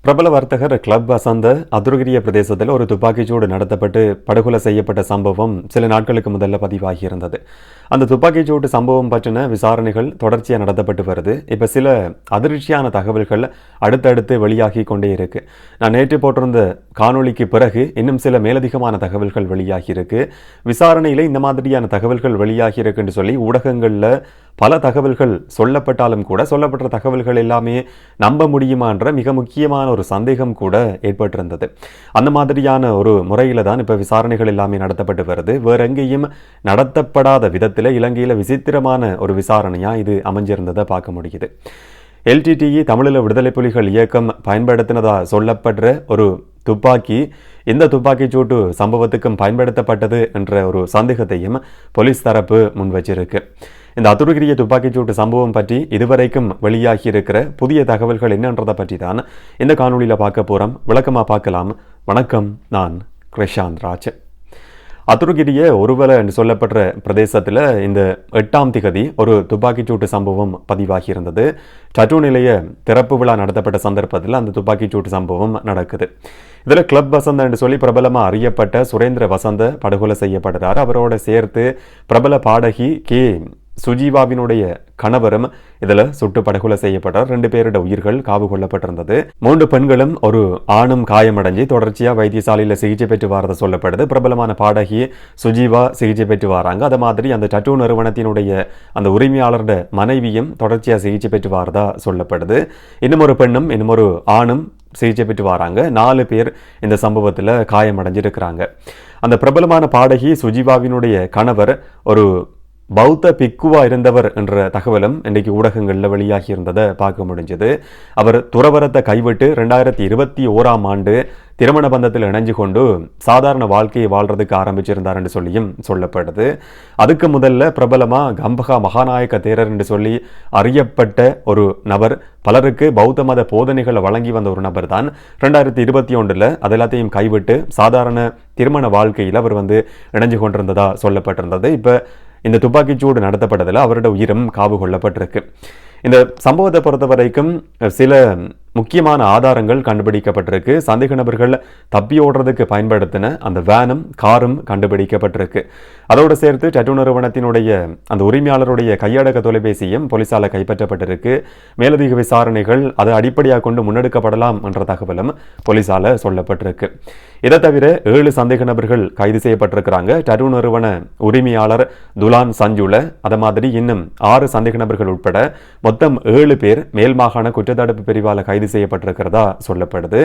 பிரபல வர்த்தகர் கிளப் வசந்த அதுருகிரிய பிரதேசத்தில் ஒரு துப்பாக்கிச்சூடு நடத்தப்பட்டு படுகொலை செய்யப்பட்ட சம்பவம் சில நாட்களுக்கு முதல்ல பதிவாகியிருந்தது. அந்த துப்பாக்கிச்சூடு சம்பவம் பற்றின விசாரணைகள் தொடர்ச்சியாக நடத்தப்பட்டு வருது. இப்போ சில அதிர்ச்சியான தகவல்கள் அடுத்தடுத்து வெளியாகி கொண்டே இருக்கு. நான் நேற்று போட்டிருந்த காணொளிக்கு பிறகு இன்னும் சில மேலதிகமான தகவல்கள் வெளியாகி இருக்கு. விசாரணையில் இந்த மாதிரியான தகவல்கள் வெளியாகி இருக்குன்னு சொல்லி ஊடகங்களில் பல தகவல்கள் சொல்லப்பட்டாலும் கூட சொல்லப்பட்ட தகவல்கள் எல்லாமே நம்ப முடியுமான்ற மிக முக்கியமான ஒரு சந்தேகம் கூட ஏற்பட்டிருந்தது. அந்த மாதிரியான ஒரு முறையில் தான் இப்போ விசாரணைகள் எல்லாமே நடத்தப்பட்டு வருது. வேற எங்கேயும் நடத்தப்படாத விதத்தில் இலங்கையில் விசித்திரமான ஒரு விசாரணையாக இது அமைஞ்சிருந்ததை பார்க்க முடியுது. எல்டிடிஇ தமிழீழ விடுதலை புலிகள் இயக்கம் பயன்படுத்தினதா சொல்லப்படுற ஒரு துப்பாக்கி இந்த துப்பாக்கிச்சூட்டு சம்பவத்துக்கும் பயன்படுத்தப்பட்டது என்ற ஒரு சந்தேகத்தையும் போலீஸ் தரப்பு முன் வச்சிருக்கு. இந்த அதுருகிரிய துப்பாக்கிச்சூட்டு சம்பவம் பற்றி இதுவரைக்கும் வெளியாகி இருக்கிற புதிய தகவல்கள் என்னன்றதை பற்றி தான் இந்த காணொலியில் பார்க்க போகிறோம். விளக்கமாக பார்க்கலாம். வணக்கம், நான் கிருஷாந்த் ராஜ். அதுருகிரிய ஒருவலை என்று சொல்லப்படுற பிரதேசத்தில் இந்த 8ஆம் திகதி ஒரு துப்பாக்கிச்சூட்டு சம்பவம் பதிவாகி இருந்தது. டட்டு நிலைய திறப்பு விழா நடத்தப்பட்ட சந்தர்ப்பத்தில் அந்த துப்பாக்கிச்சூட்டு சம்பவம் நடக்குது. இதில் கிளப் வசந்த என்று சொல்லி பிரபலமாக அறியப்பட்ட சுரேந்திர வசந்த படுகொலை செய்யப்படுறார். அவரோட சேர்த்து பிரபல பாடகி கே சுஜீவாவினுடைய கணவரும் இதில் சுட்டு படுகொலை செய்யப்பட்டார். 2 பேரோட உயிர்கள் காவு கொள்ளப்பட்டிருந்தது. 3 பெண்களும் ஒரு ஆணும் காயமடைஞ்சு தொடர்ச்சியாக வைத்தியசாலையில் சிகிச்சை பெற்று வரத சொல்லப்படுது. பிரபலமான பாடகி சுஜீவா சிகிச்சை பெற்று வராங்க. அது மாதிரி அந்த டட்டு நிறுவனத்தினுடைய அந்த உரிமையாளரோட மனைவியும் தொடர்ச்சியாக சிகிச்சை பெற்று வரதா சொல்லப்படுது. இன்னும் ஒரு பெண்ணும் இன்னும் ஒரு ஆணும் சிகிச்சை பெற்று வராங்க. 4 பேர் இந்த சம்பவத்தில் காயமடைஞ்சிருக்கிறாங்க. அந்த பிரபலமான பாடகி சுஜீவாவினுடைய கணவர் ஒரு பௌத்த பிக்குவா இருந்தவர் என்ற தகவலும் இன்றைக்கு ஊடகங்களில் வெளியாகி இருந்ததை பார்க்க முடிஞ்சது. அவர் துறவரத்தை கைவிட்டு 2021ஆம் ஆண்டு திருமண பந்தத்தில் இணைஞ்சு கொண்டு சாதாரண வாழ்க்கையை வாழ்றதுக்கு ஆரம்பிச்சிருந்தார் என்று சொல்லியும் சொல்லப்படுது. அதுக்கு முதல்ல பிரபலமாக கம்பகா மகாநாயக்க தேரர் என்று சொல்லி அறியப்பட்ட ஒரு நபர், பலருக்கு பௌத்த மத போதனைகளை வழங்கி வந்த ஒரு நபர் தான் 2021 அது எல்லாத்தையும் கைவிட்டு சாதாரண திருமண வாழ்க்கையில் அவர் இணைஞ்சு கொண்டிருந்ததா சொல்லப்பட்டிருந்தது. இப்போ இந்த துப்பாக்கிச்சூடு நடத்தப்பட்டதில் அவரோட உயிரும் காவு கொள்ளப்பட்டிருக்கு. இந்த சம்பவத்தை பொறுத்த வரைக்கும் சில முக்கியமான ஆதாரங்கள் கண்டுபிடிக்கப்பட்டிருக்கு. சந்தேக நபர்கள் தப்பி ஓடுறதுக்கு பயன்படுத்தின அந்த வேனும் காரும் கண்டுபிடிக்கப்பட்டிருக்கு. அதோடு சேர்த்து டட்டு நிறுவனத்தினுடைய அந்த உரிமையாளருடைய கையடக்க தொலைபேசியும் போலீசால கைப்பற்றப்பட்டிருக்கு. மேலதிக விசாரணைகள் அதை அடிப்படையாக கொண்டு முன்னெடுக்கப்படலாம் என்ற தகவலும் போலீசால சொல்லப்பட்டிருக்கு. இதை தவிர 7 சந்தேக நபர்கள் கைது செய்யப்பட்டிருக்கிறாங்க. டட்டு நிறுவன உரிமையாளர் துலான் சஞ்சுல, அதை மாதிரி இன்னும் 6 சந்தேக நபர்கள் உட்பட மொத்தம் 7 பேர் மேல் மாகாண குற்றத்தடுப்பு பிரிவால் கைது செய்யப்பட்டிருக்கிறதா சொல்லப்படுது.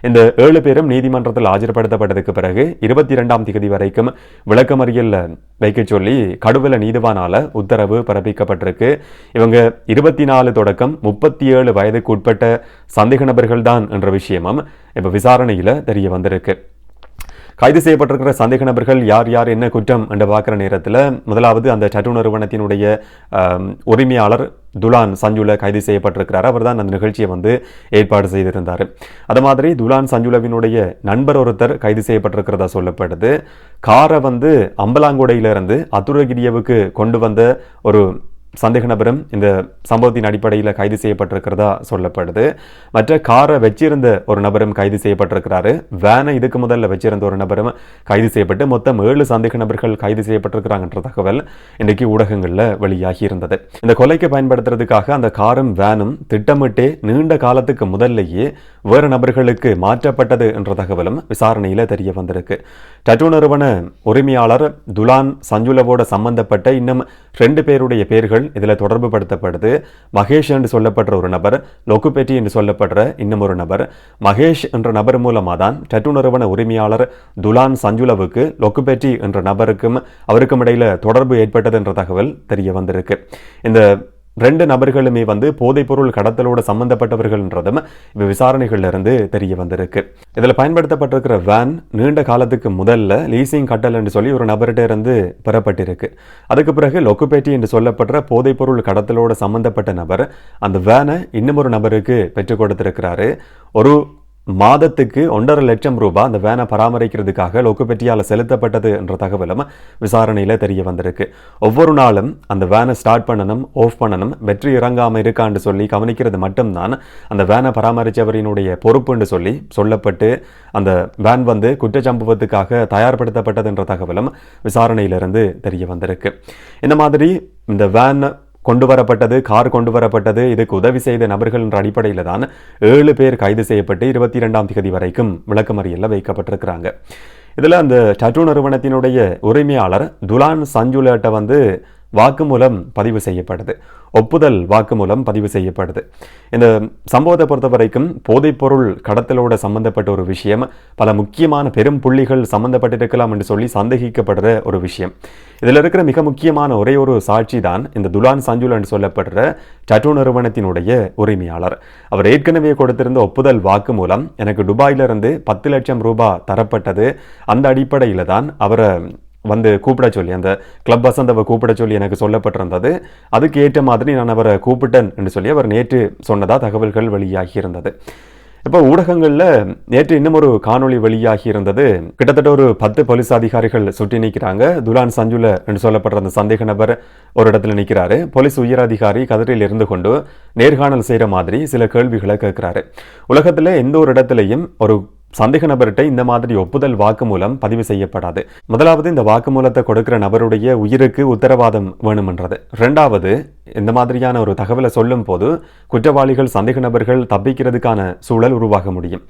இந்த 7 பேரும் நீதிமன்றத்தில் ஆஜர்படுத்தப்பட்டதுக்கு பிறகு 22ஆம் திகதி வரைக்கும் விளக்கமறியல் வைக்க சொல்லி கடுவல நீதிவானால உத்தரவு பிறப்பிக்கப்பட்டிருக்கு. இவங்க 24 தொடக்கம் 37 வயதுக்கு உட்பட்ட சந்தேக நபர்கள் தான் என்ற விஷயமும் இப்ப விசாரணையில தெரிய வந்திருக்கு. கைது செய்யப்பட்டிருக்கிற சந்தேக நபர்கள் யார் யார் என்ன குற்றம் என்று பார்க்குற நேரத்தில் முதலாவது அந்த டட்டு நிறுவனத்தினுடைய உரிமையாளர் துலான் சஞ்சுல கைது செய்யப்பட்டிருக்கிறார். அவர் தான் அந்த நிகழ்ச்சியை ஏற்பாடு செய்திருந்தார். அது மாதிரி துலான் சஞ்சுலவினுடைய நண்பர் ஒருத்தர் கைது செய்யப்பட்டிருக்கிறதா சொல்லப்படுது. காரை அம்பலாங்கொடையிலிருந்து அதுரகிரியவுக்கு கொண்டு வந்த ஒரு சந்தேக நபரும் இந்த சம்பவத்தின் அடிப்படையில் கைது செய்யப்பட்டிருக்கிறதா சொல்லப்படுது. மற்ற காரை வச்சிருந்த ஒரு நபரும் கைது செய்யப்பட்டிருக்கிறாரு. வேனை இதுக்கு முதல்ல வச்சிருந்த ஒரு நபரும் கைது செய்யப்பட்டு மொத்தம் 7 சந்தேக நபர்கள் கைது செய்யப்பட்டிருக்கிறாங்கன்ற தகவல் இன்றைக்கு ஊடகங்களில் வெளியாகி இருந்தது. இந்த கொலைக்கு பயன்படுத்துறதுக்காக அந்த காரும் வேனும் திட்டமிட்டே நீண்ட காலத்துக்கு முதல்லையே வேறு நபர்களுக்கு மாற்றப்பட்டது என்ற தகவலும் விசாரணையில் தெரிய வந்திருக்கு. டட்டு நிறுவன உரிமையாளர் துலான் சஞ்சுலவோட சம்பந்தப்பட்ட இன்னும் 2 பேருடைய பேர்கள் இதில் தொடர்பு படுத்தப்படுது. மகேஷ் என்று சொல்லப்படுற ஒரு நபர், லொக்குபெட்டி என்று சொல்லப்படுற இன்னும் ஒரு நபர். மகேஷ் என்ற நபர் மூலமாக தான் டட்டு நிறுவன உரிமையாளர் துலான் சஞ்சுலவுக்கு லொக்குபெட்டி என்ற நபருக்கும் அவருக்கும் இடையில தொடர்பு ஏற்பட்டது என்ற தகவல் தெரிய வந்திருக்கு. இந்த 2 நபர்களுமே போதைப்பொருள் கடத்தலோட சம்பந்தப்பட்டவர்கள் என்றதும் இப்போ விசாரணைகள்ல இருந்து தெரிய வந்திருக்கு. இதில் பயன்படுத்தப்பட்டிருக்கிற வேன் நீண்ட காலத்துக்கு முதல்ல லீசிங் கட்டல் என்று சொல்லி ஒரு நபர்கிட்ட இருந்து பெறப்பட்டிருக்கு. அதுக்கு பிறகு லொக்குபேட்டி என்று சொல்லப்படுற போதைப்பொருள் கடத்தலோட சம்பந்தப்பட்ட நபர் அந்த வேனை இன்னும் ஒரு நபருக்கு பெற்றுக் கொடுத்திருக்கிறாரு. ஒரு மாதத்துக்கு 1,50,000 அந்த வேனை பராமரிக்கிறதுக்காக லொக்குபெட்டியால் செலுத்தப்பட்டது என்ற தகவலும் விசாரணையில் தெரிய வந்திருக்கு. ஒவ்வொரு நாளும் அந்த வேனை ஸ்டார்ட் பண்ணணும், ஆஃப் பண்ணணும், வெற்றி இறங்காமல் இருக்கான்னு சொல்லி கவனிக்கிறது மட்டும்தான் அந்த வேனை பராமரித்தவரினுடைய பொறுப்புன்னு சொல்லி சொல்லப்பட்டு அந்த வேன் குற்றச்சம்பவத்துக்காக தயார்படுத்தப்பட்டது என்ற தகவலும் விசாரணையிலிருந்து தெரிய வந்திருக்கு. இந்த மாதிரி இந்த வேன் கொண்டு வரப்பட்டது, கார் கொண்டு வரப்பட்டது, இதுக்கு உதவி செய்த நபர்கள் என்ற அடிப்படையில் தான் 7 பேர் கைது செய்யப்பட்டு 22ஆம் தேதி வரைக்கும் விளக்கமறியலில் வைக்கப்பட்டிருக்கிறாங்க. இதில் அந்த டட்டு நிறுவனத்தினுடைய உரிமையாளர் துலான் சஞ்சுலேட்ட வாக்குமூலம் பதிவு செய்யப்படுது, ஒப்புதல் வாக்குமூலம் பதிவு செய்யப்படுது. இந்த சம்பவத்தை பொறுத்த வரைக்கும் போதைப்பொருள் கடத்தலோட சம்பந்தப்பட்ட ஒரு விஷயம், பல முக்கியமான பெரும் புள்ளிகள் சம்பந்தப்பட்டிருக்கலாம் என்று சொல்லி சந்தேகிக்கப்படுற ஒரு விஷயம். இதில் இருக்கிற மிக முக்கியமான ஒரே ஒரு சாட்சி தான் இந்த துலான் சஞ்சுல் என்று சொல்லப்படுற டட்டு நிறுவனத்தினுடைய உரிமையாளர். அவர் ஏற்கனவே கொடுத்திருந்த ஒப்புதல் வாக்குமூலம் எனக்கு துபாயிலிருந்து 10 லட்சம் ரூபாய் தரப்பட்டது, அந்த அடிப்படையில் தான் அவரை கூப்பிட சொல்லி, அந்த கிளப் வசந்தவை கூப்பிட சொல்லி எனக்கு சொல்லப்பட்டிருந்தது. அதுக்கு ஏற்ற மாதிரி நான் அவரை கூப்பிட்டேன் என்று சொல்லி அவர் நேற்று சொன்னதா தகவல்கள் வெளியாகி இருந்தது. இப்போ ஊடகங்களில் நேற்று இன்னும் ஒரு காணொளி வெளியாகி இருந்தது. கிட்டத்தட்ட ஒரு 10 போலீஸ் அதிகாரிகள் சுற்றி நிற்கிறாங்க. துலான் சஞ்சுல என்று சொல்லப்படுற அந்த சந்தேக நபர் ஒரு இடத்துல நிற்கிறாரு. போலீஸ் உயர் அதிகாரி கதிரில் இருந்து கொண்டு நேர்காணல் செய்கிற மாதிரி சில கேள்விகளை கேட்கிறாரு. உலகத்தில் எந்த ஒரு இடத்துலையும் ஒரு சந்தேக நபர்கிட்ட இந்த மாதிரி ஒப்புதல் வாக்குமூலம் பதிவு செய்யப்படாது. முதலாவது, இந்த வாக்குமூலத்தை கொடுக்கிற நபருடைய உயிருக்கு உத்தரவாதம் வேணுமென்றது. 2வது, இந்த மாதிரியான ஒரு தகவலை சொல்லும் போது குற்றவாளிகள், சந்தேக நபர்கள் தப்பிக்கிறதுக்கான சூழல் உருவாக முடியும்.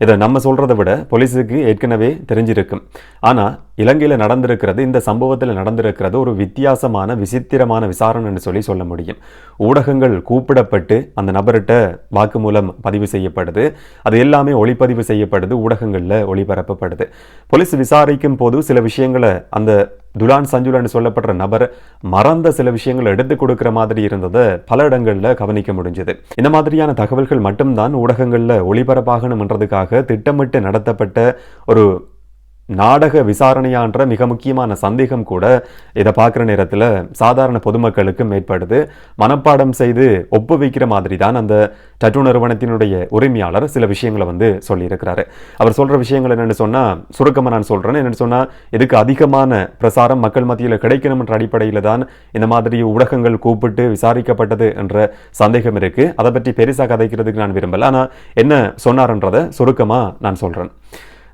இதை நம்ம சொல்றதை விட போலீஸுக்கு ஏற்கனவே தெரிஞ்சிருக்கும். ஆனால் இலங்கையில் நடந்திருக்கிறது, இந்த சம்பவத்தில் நடந்திருக்கிறது ஒரு வித்தியாசமான விசித்திரமான விசாரணைன்னு சொல்லி சொல்ல முடியும். ஊடகங்கள் கூப்பிடப்பட்டு அந்த நபர்கிட்ட வாக்குமூலம் பதிவு செய்யப்படுது, அது எல்லாமே ஒளிப்பதிவு செய்யப்படுது, ஊடகங்களில் ஒளிபரப்பப்படுது. போலீஸ் விசாரிக்கும் போது சில விஷயங்களை அந்த துலான் சஞ்சுலன்னு சொல்லப்படுற நபர் மறந்த சில விஷயங்களை எடுத்து கொடுக்கிற மாதிரி இருந்ததை பல இடங்களில் கவனிக்க முடிஞ்சது. இந்த மாதிரியான தகவல்கள் மட்டும்தான் ஊடகங்களில் ஒளிபரப்பாகணும்ன்றதுக்காக திட்டமிட்டு நடத்தப்பட்ட ஒரு நாடக விசாரணையான்ற மிக முக்கியமான சந்தேகம் கூட இதை பார்க்குற நேரத்தில் சாதாரண பொதுமக்களுக்கும் ஏற்படுது. மனப்பாடம் செய்து ஒப்பு வைக்கிற மாதிரி தான் அந்த டட்டு நிறுவனத்தினுடைய உரிமையாளர் சில விஷயங்களை சொல்லியிருக்கிறாரு. அவர் சொல்கிற விஷயங்கள் என்னென்னு சொன்னால், சுருக்கமாக நான் சொல்கிறேன், என்னென்னு சொன்னால், இதுக்கு அதிகமான பிரசாரம் மக்கள் மத்தியில் கிடைக்கணும் என்ற அடிப்படையில் தான் இந்த மாதிரி ஊடகங்கள் கூப்பிட்டு விசாரிக்கப்பட்டது என்ற சந்தேகம் இருக்குது. அதை பற்றி பெருசாக கதைக்கிறதுக்கு நான் விரும்பலை. ஆனால் என்ன சொன்னார்ன்றதை சுருக்கமாக நான் சொல்கிறேன்.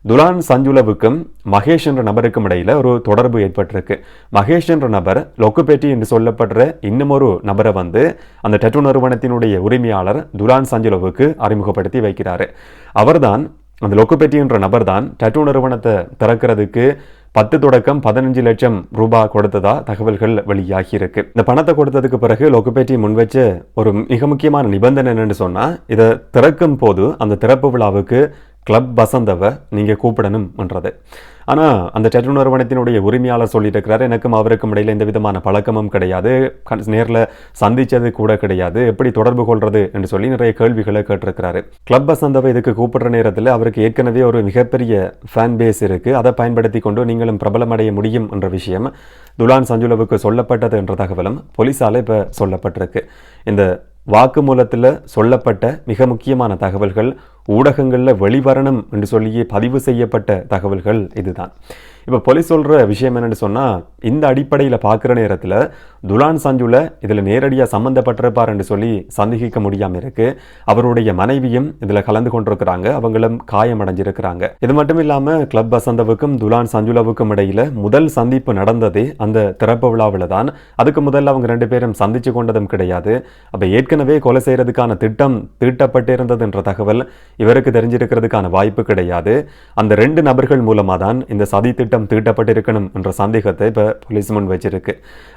துலான் சஞ்சுலவுக்கும் மகேஷ் என்ற நபருக்கும் இடையில ஒரு தொடர்பு ஏற்பட்டிருக்கு. மகேஷ் என்ற நபர் லொக்குபெட்டி என்று சொல்லப்படுற இன்னும் ஒரு நபரை அந்த டட்டு நிறுவனத்தினுடைய உரிமையாளர் துலான் சஞ்சுலவுக்கு அறிமுகப்படுத்தி வைக்கிறாரு. அவர்தான், அந்த லொக்குபெட்டி என்ற நபர் தான் டட்டு நிறுவனத்தை திறக்கிறதுக்கு 10 தொடக்கம் 15 லட்சம் ரூபாய் கொடுத்ததா தகவல்கள் வெளியாகி இருக்கு. இந்த பணத்தை கொடுத்ததுக்கு பிறகு லொக்குபெட்டி முன்வச்ச ஒரு மிக முக்கியமான நிபந்தனை என்னன்னு சொன்னா, இதை திறக்கும் போது அந்த திறப்பு விழாவுக்கு கிளப் வசந்தவை நீங்கள் கூப்பிடணும்ன்றது. ஆனால் அந்த டட்டு நிறுவனத்தினுடைய உரிமையாளர் சொல்லிட்டு இருக்கிறாரு, எனக்கும் அவருக்கும் இடையில் எந்த விதமான பழக்கமும் கிடையாது, நேரில் சந்தித்தது கூட கிடையாது, எப்படி தொடர்பு கொள்வது என்று சொல்லி நிறைய கேள்விகளை கேட்டிருக்கிறாரு. கிளப் வசந்தவை இதுக்கு கூப்பிடுற நேரத்தில் அவருக்கு ஏற்கனவே ஒரு மிகப்பெரிய ஃபேன் பேஸ் இருக்குது, அதை பயன்படுத்தி கொண்டு நீங்களும் பிரபலமடைய முடியும் என்ற விஷயம் துலான் சஞ்சுலவுக்கு சொல்லப்பட்டது என்ற தகவலும் போலீஸால் இப்போ சொல்லப்பட்டிருக்கு. இந்த வாக்குமூலத்தில் சொல்லப்பட்ட மிக முக்கியமான தகவல்கள் ஊடகங்களில் வெளிவரணும் என்று சொல்லி பதிவு செய்யப்பட்ட தகவல்கள் இதுதான். இப்போ போலீஸ் சொல்கிற விஷயம் என்னென்னு சொன்னால், இந்த அடிப்படையில் பார்க்குற நேரத்தில் துலான் சஞ்சுல இதில் நேரடியாக சம்மந்தப்பட்டிருப்பார் என்று சொல்லி சந்தேகிக்க முடியாமல் இருக்குது. அவருடைய மனைவியும் இதில் கலந்து கொண்டிருக்கிறாங்க, அவங்களும் காயமடைஞ்சிருக்கிறாங்க. இது மட்டும் இல்லாமல் கிளப் வசந்தவுக்கும் துலான் சஞ்சுலவுக்கும் இடையில் முதல் சந்திப்பு நடந்ததே அந்த திறப்பு விழாவில் தான். அதுக்கு முதல்ல அவங்க 2 பேரும் சந்திச்சு கொண்டதும் கிடையாது. அப்போ ஏற்கனவே கொலை செய்கிறதுக்கான திட்டம் தீட்டப்பட்டிருந்தது என்ற தகவல் இவருக்கு தெரிஞ்சிருக்கிறதுக்கான வாய்ப்பு கிடையாது. அந்த 2 நபர்கள் மூலமாக தான் இந்த சதி திட்டம் தீட்டப்பட்டிருக்கணும் என்ற சந்தேகத்தை இப்போ போலீஸ் முன் வச்சிருக்கு.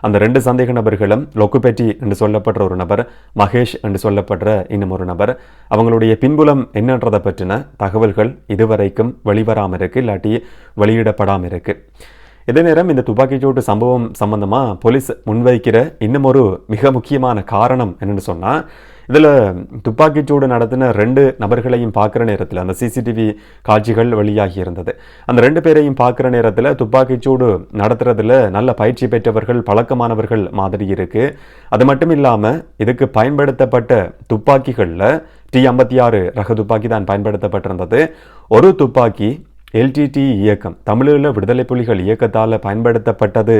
அந்த 2 சந்தேக நபர்களும் லொக்குபெட்டி என்று சொல்லப்படுற ஒரு நபர், மகேஷ் என்று சொல்லப்படுற இன்னும் ஒரு நபர். அவங்களுடைய பின்புலம் என்னன்றதை பற்றின தகவல்கள் இதுவரைக்கும் வெளிவராமல் இருக்கு, இல்லாட்டி வெளியிடப்படாமல் இருக்கு. இதே நேரம் இந்த துப்பாக்கிச்சூட்டு சம்பவம் சம்பந்தமாக போலீஸ் முன்வைக்கிற இன்னும் ஒரு மிக முக்கியமான காரணம் என்னென்னு சொன்னால், இதில் துப்பாக்கிச்சூடு நடத்தின 2 நபர்களையும் பார்க்குற நேரத்தில் அந்த சிசிடிவி காட்சிகள் வெளியாகி இருந்தது. அந்த 2 பேரையும் பார்க்குற நேரத்தில் துப்பாக்கிச்சூடு நடத்துறதுல நல்ல பயிற்சி பெற்றவர்கள், பழக்கமானவர்கள் மாதிரி இருக்குது. அது மட்டும் இல்லாமல் இதுக்கு பயன்படுத்தப்பட்ட துப்பாக்கிகளில் T56 ரக துப்பாக்கி தான் பயன்படுத்தப்பட்டிருந்தது. ஒரு துப்பாக்கி LTT இயக்கம் தமிழீழ விடுதலை புலிகள் இயக்கத்தால் பயன்படுத்தப்பட்டது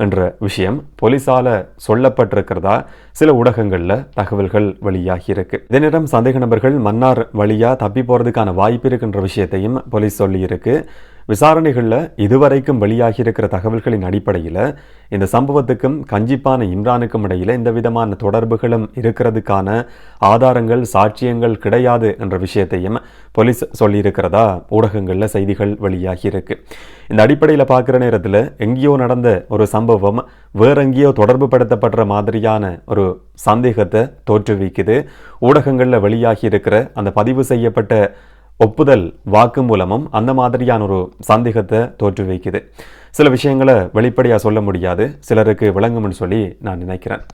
என்ற விஷயம் போலீஸால சொல்லப்பட்டிருக்கிறதா சில ஊடகங்களில் தகவல்கள் வெளியாகி இருக்கு. இதே நேரம் சந்தேக நபர்கள் மன்னார் வழியா தப்பி போறதுக்கான வாய்ப்பு இருக்கின்ற விஷயத்தையும் போலீஸ் சொல்லி இருக்கு. விசாரணைகளில் இதுவரைக்கும் வெளியாகி இருக்கிற தகவல்களின் அடிப்படையில் இந்த சம்பவத்துக்கும் கஞ்சிப்பான இம்ரானுக்கும் இடையில் எந்த விதமான தொடர்புகளும் இருக்கிறதுக்கான ஆதாரங்கள் சாட்சியங்கள் கிடையாது என்ற விஷயத்தையும் போலீஸ் சொல்லியிருக்கிறதா ஊடகங்களில் செய்திகள் வெளியாகி இருக்கு. இந்த அடிப்படையில் பார்க்குற நேரத்தில் எங்கேயோ நடந்த ஒரு சம்பவம் வேற எங்கேயோ தொடர்பு படுத்தப்படுற மாதிரியான ஒரு சந்தேகத்தை தோற்றுவிக்குது. ஊடகங்களில் வெளியாகி இருக்கிற அந்த பதிவு செய்யப்பட்ட ஒப்புதல் வாக்கு மூலமும் அந்த மாதிரியான ஒரு சந்தேகத்தை தோற்று வைக்குது. சில விஷயங்களை வெளிப்படையாக சொல்ல முடியாது, சிலருக்கு விளங்கும்னு சொல்லி நான் நினைக்கிறேன்.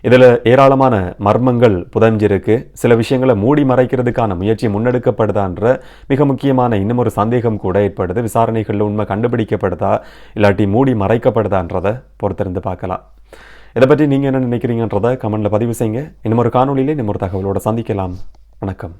இதில் ஏராளமான மர்மங்கள் புதஞ்சிருக்கு. சில விஷயங்களை மூடி மறைக்கிறதுக்கான முயற்சி முன்னெடுக்கப்படுதான்ற மிக முக்கியமான இன்னும் ஒரு சந்தேகம் கூட ஏற்படுது. விசாரணைகளில் உண்மை கண்டுபிடிக்கப்படுதா இல்லாட்டி மூடி மறைக்கப்படுதான்றதை பொறுத்திருந்து பார்க்கலாம். இதை பற்றி நீங்கள் என்ன நினைக்கிறீங்கன்றதை கமெண்ட்ல பதிவு செய்யுங்க. இன்னும் ஒரு காணொலியிலே இன்னும் ஒரு தகவலோட சந்திக்கலாம். வணக்கம்.